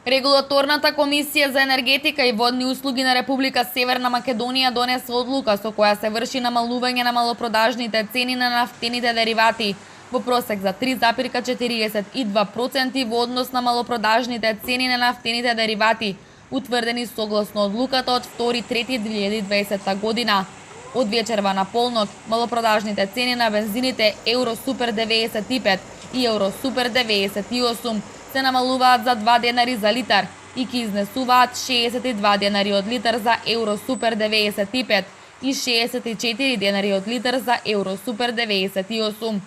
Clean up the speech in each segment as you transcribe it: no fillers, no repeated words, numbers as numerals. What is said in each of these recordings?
Регулаторната комисија за енергетика и водни услуги на Република Северна Македонија донесе одлука со која се врши намалување на малопродажните цени на нафтените деривати во просек за 3,42% во однос на малопродажните цени на нафтените деривати, утврдени согласно одлуката од 2.3.2020 година. Од вечерва на полнок, малопродажните цени на бензините Евро Супер 95 и Евро Супер 98 се намалуваат за 2 денари за литар и ќе изнесуваат 62 денари од литар за Евро Супер 95 и 64 денари од литар за Евро Супер 98.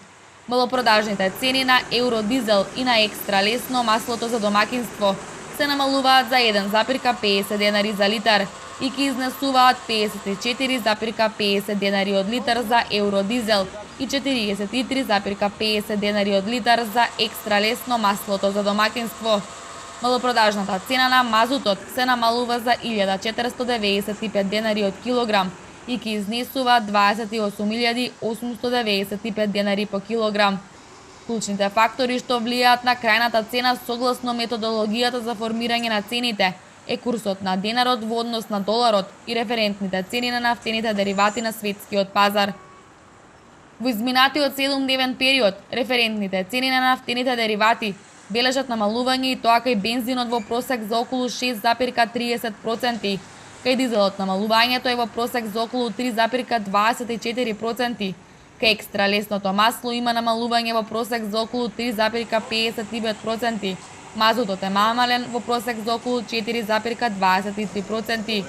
Малопродажните цени на Евро Дизел и на екстра лесно маслото за домакинство се намалуваат за 1,50 денари за литар и ќе изнесуваат 54,50 денари од литар за Евро Дизел и 43,50 денари од литар за екстра лесно маслото за домакинство. Малопродажната цена на мазутот се намалува за 1.495 денари од килограм и ќе изнесува 28.895 денари по килограм. Клучните фактори што влијаат на крајната цена согласно методологијата за формирање на цените е курсот на денарот во однос на доларот и референтните цени на нафтените деривати на светскиот пазар. Во изминатиот 7-дневен период, референтните цени на нафтените деривати бележат намалување и тоа кај бензинот во просек за околу 6,30%, кај дизелот намалувањето е во просек за околу 3,24%, кај екстра лесното масло има намалување во просек за околу 3,55%, мазутот е намален во просек за околу 4,23%.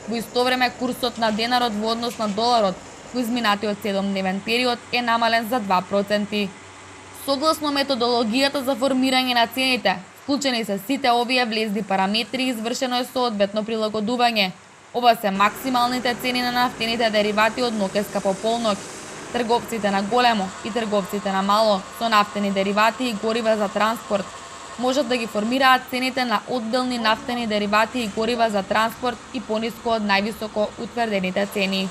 Во исто време курсот на денарот во однос на доларот во изминатиот 7-дневен период е намален за 2%. Согласно методологијата за формирање на цените, вклучени се сите овие влезни параметри и извршено е соодветно прилагодување. Ова се максималните цени на нафтените деривати од нокеска по полнок. Трговците на големо и трговците на мало со нафтени деривати и горива за транспорт можат да ги формираат цените на одделни нафтени деривати и горива за транспорт и пониско од највисоко утврдените цени.